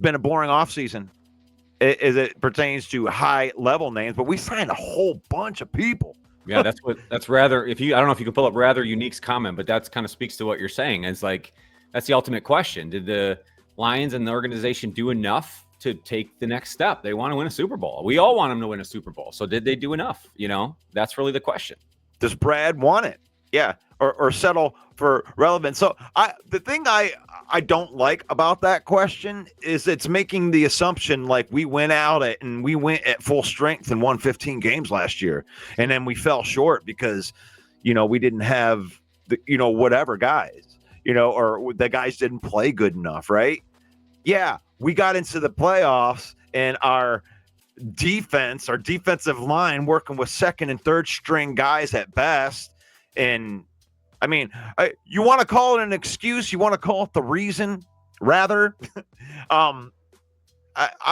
been a boring offseason as it pertains to high-level names, but we signed a whole bunch of people. Yeah, that's rather, I don't know if you can pull up rather Unique's comment, but that's kind of speaks to what you're saying. It's like, that's the ultimate question. Did the Lions and the organization do enough to take the next step? They want to win a Super Bowl. We all want them to win a Super Bowl. So did they do enough? That's really the question. Does Brad want it? Yeah. Or settle for relevance. So the thing I don't like about that question is it's making the assumption like we went at full strength and won 15 games last year. And then we fell short because, we didn't have the, whatever guys, or the guys didn't play good enough. Right. Yeah. We got into the playoffs and our defensive line working with second and third string guys at best. And you want to call it an excuse? You want to call it the reason? Rather, I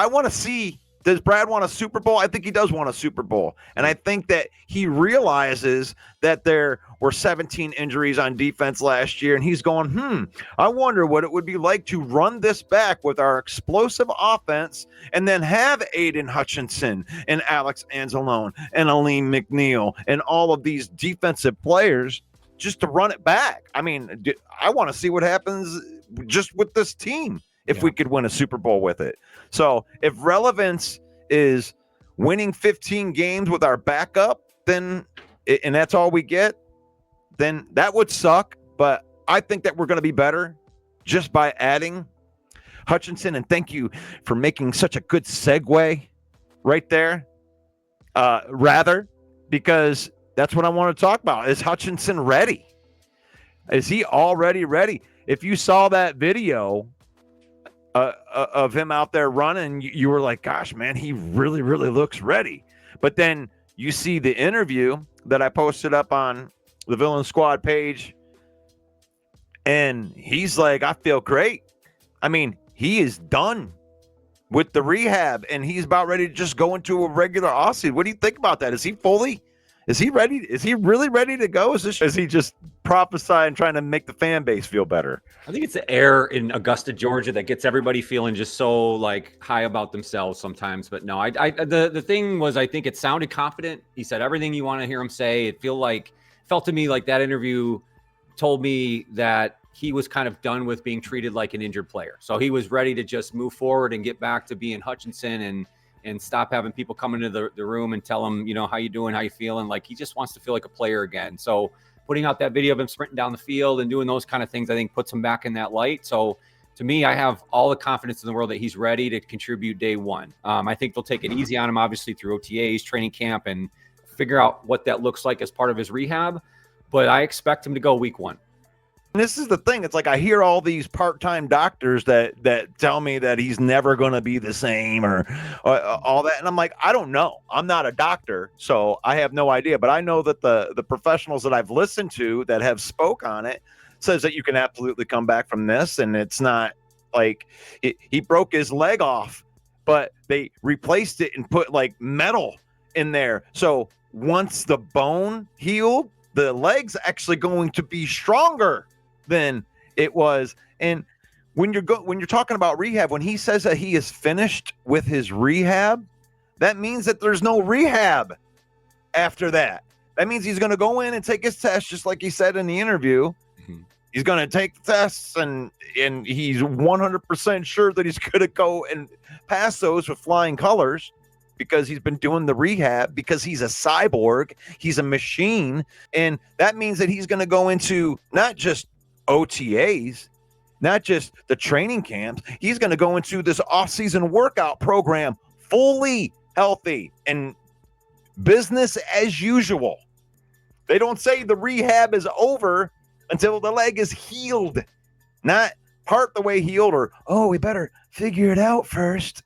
want to see, does Brad want a Super Bowl? I think he does want a Super Bowl. And I think that he realizes that there were 17 injuries on defense last year. And he's going, I wonder what it would be like to run this back with our explosive offense and then have Aiden Hutchinson and Alex Anzalone and Aleem McNeil and all of these defensive players just to run it back. I want to see what happens just with this team if we could win a Super Bowl with it. So if relevance is winning 15 games with our backup, then and that's all we get, then that would suck. But I think that we're going to be better just by adding Hutchinson. And thank you for making such a good segue right there. Because that's what I want to talk about. Is Hutchinson ready? Is he already ready? If you saw that video of him out there running, you were like, gosh, man, he really, really looks ready. But then you see the interview that I posted up on the Villain Squad page, and he's like, I feel great. He is done with the rehab, and he's about ready to just go into a regular offseason. What do you think about that? Is he ready? Is he really ready to go? Is he just prophesying, trying to make the fan base feel better? I think it's the air in Augusta, Georgia that gets everybody feeling just so like high about themselves sometimes. But no, the thing was, I think it sounded confident. He said everything you want to hear him say. It felt to me like that interview told me that he was kind of done with being treated like an injured player. So he was ready to just move forward and get back to being Hutchinson and stop having people come into the room and tell him, how you doing, how you feeling. Like he just wants to feel like a player again. So putting out that video of him sprinting down the field and doing those kind of things, I think puts him back in that light. So to me, I have all the confidence in the world that he's ready to contribute day one. I think they'll take it easy on him, obviously through OTAs, training camp, and figure out what that looks like as part of his rehab. But I expect him to go week one. And this is the thing. It's like I hear all these part-time doctors that tell me that he's never going to be the same or all that. And I'm like, I don't know. I'm not a doctor, so I have no idea. But I know that the professionals that I've listened to that have spoke on it says that you can absolutely come back from this. And it's not like he broke his leg off, but they replaced it and put like metal in there. So once the bone healed, the leg's actually going to be stronger than it was. And when you're talking about rehab, when he says that he is finished with his rehab, that means that there's no rehab after that. That means he's going to go in and take his test, just like he said in the interview. Mm-hmm. He's going to take the tests, and he's 100% sure that he's going to go and pass those with flying colors because he's been doing the rehab, because he's a cyborg, he's a machine. And that means that he's going to go into not just OTAs, not just the training camps. He's going to go into this off-season workout program fully healthy and business as usual. They don't say the rehab is over until the leg is healed, not part the way healed or, we better figure it out first.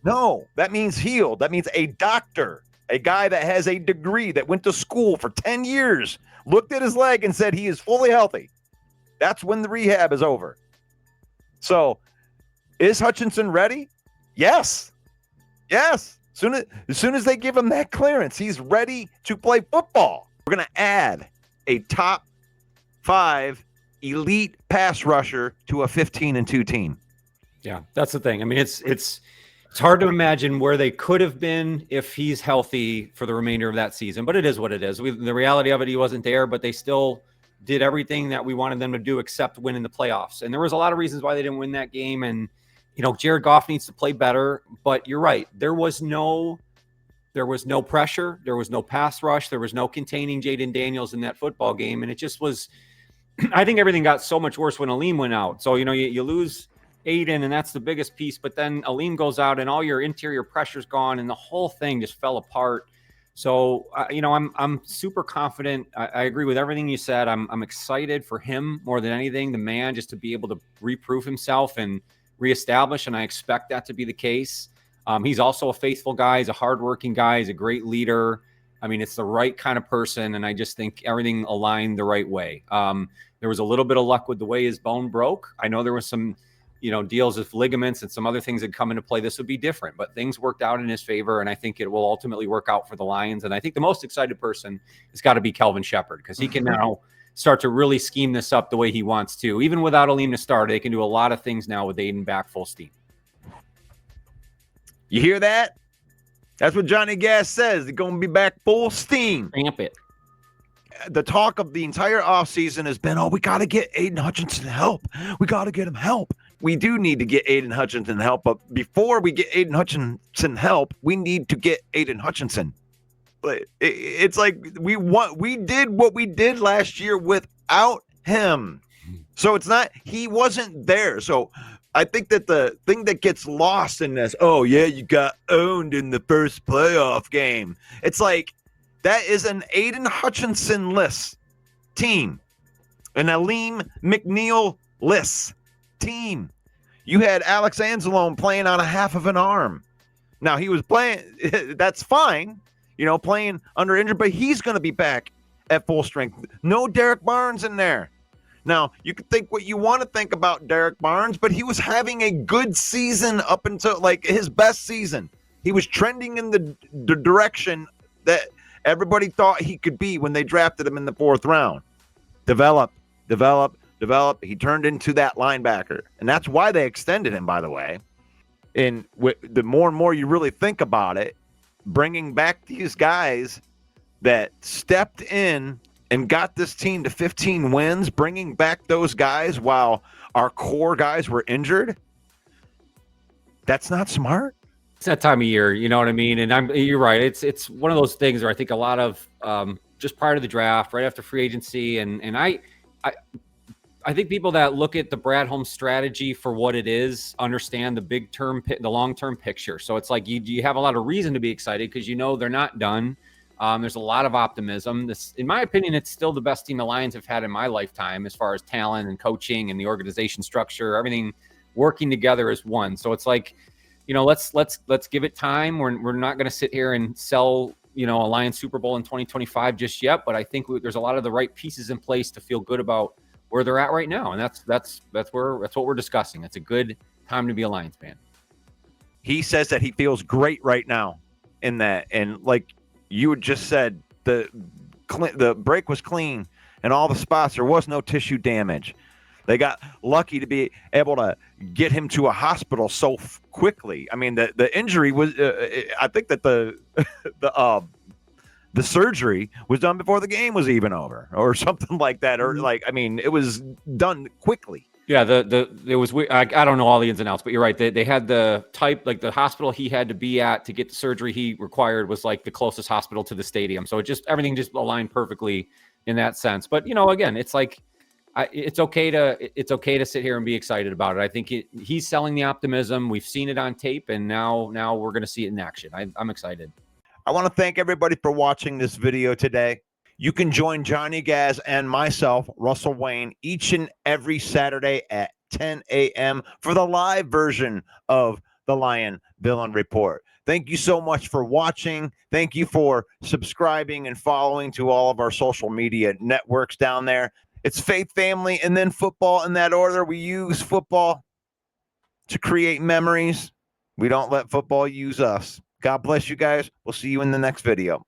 No, that means healed. That means a doctor, a guy that has a degree, that went to school for 10 years, looked at his leg and said he is fully healthy. That's when the rehab is over. So is Hutchinson ready? Yes. As soon as they give him that clearance, he's ready to play football. We're going to add a top 5 elite pass rusher to a 15-2 team. Yeah, that's the thing. I mean, it's hard to imagine where they could have been if he's healthy for the remainder of that season, but it is what it is. The reality of it, he wasn't there, but they still did everything that we wanted them to do except win in the playoffs. And there was a lot of reasons why they didn't win that game. And, Jared Goff needs to play better, but you're right. There was no pressure. There was no pass rush. There was no containing Jaden Daniels in that football game. And it just was, I think everything got so much worse when Aleem went out. So, you lose Aiden, and that's the biggest piece. But then Aleem goes out, and all your interior pressure's gone, and the whole thing just fell apart. So, I'm super confident. I agree with everything you said. I'm excited for him more than anything, the man, just to be able to reprove himself and reestablish, and I expect that to be the case. He's also a faithful guy. He's a hardworking guy. He's a great leader. I mean, it's the right kind of person, and I just think everything aligned the right way. There was a little bit of luck with the way his bone broke. I know there was some, deals with ligaments and some other things that come into play. This would be different, but things worked out in his favor, and I think it will ultimately work out for the Lions. And I think the most excited person has got to be Kelvin Shepherd, because he can now start to really scheme this up the way he wants to. Even without Aleem to start, they can do a lot of things now with Aiden back full steam. You hear that? That's what Johnny Gas says. They're going to be back full steam. Ramp it. The talk of the entire offseason has been, we got to get Aiden Hutchinson help. We got to get him help. We do need to get Aiden Hutchinson help, but before we get Aiden Hutchinson help, we need to get Aiden Hutchinson. But it's like we did what we did last year without him. So it's not, he wasn't there. So I think that the thing that gets lost in this, you got owned in the first playoff game. It's like, that is an Aiden Hutchinson-less team. An Aleem McNeil-less team. You had Alex Anzalone playing on a half of an arm. Now, he was playing, that's fine, playing under injury, but he's going to be back at full strength. No Derek Barnes in there. Now, you can think what you want to think about Derek Barnes, but he was having a good season up until, his best season. He was trending in the direction that everybody thought he could be when they drafted him in the 4th round. Develop. He turned into that linebacker. And that's why they extended him, by the way. And the more and more you really think about it, bringing back these guys that stepped in and got this team to 15 wins, bringing back those guys while our core guys were injured, that's not smart. It's that time of year, you know what I mean? And you're right. It's one of those things where I think a lot of just prior to the draft, right after free agency, and I think people that look at the Brad Holmes strategy for what it is understand the long-term picture. So it's like you have a lot of reason to be excited because they're not done. There's a lot of optimism. This, in my opinion, it's still the best team the Lions have had in my lifetime as far as talent and coaching and the organization structure, everything working together as one. So it's like, let's give it time. We're not going to sit here and sell, a Lions Super Bowl in 2025 just yet. But I think there's a lot of the right pieces in place to feel good about where they're at right now. And that's what we're discussing. It's a good time to be a Lions fan. He says that he feels great right now in that. And like you had just said, the break was clean and all the spots, there was no tissue damage. They got lucky to be able to get him to a hospital so quickly. I mean, the injury was, I think that the surgery was done before the game was even over or something like that. Or it was done quickly. Yeah, it was weird. I don't know all the ins and outs, but you're right. They had the type, the hospital he had to be at to get the surgery he required was the closest hospital to the stadium. So everything just aligned perfectly in that sense. But again, it's it's okay to sit here and be excited about it. I think he's selling the optimism. We've seen it on tape, and now we're going to see it in action. I'm excited. I want to thank everybody for watching this video today. You can join Johnny Gaz and myself, Russell Wayne, each and every Saturday at 10 a.m. for the live version of the Lion Villain Report. Thank you so much for watching. Thank you for subscribing and following to all of our social media networks down there. It's faith, family, and then football in that order. We use football to create memories. We don't let football use us. God bless you guys. We'll see you in the next video.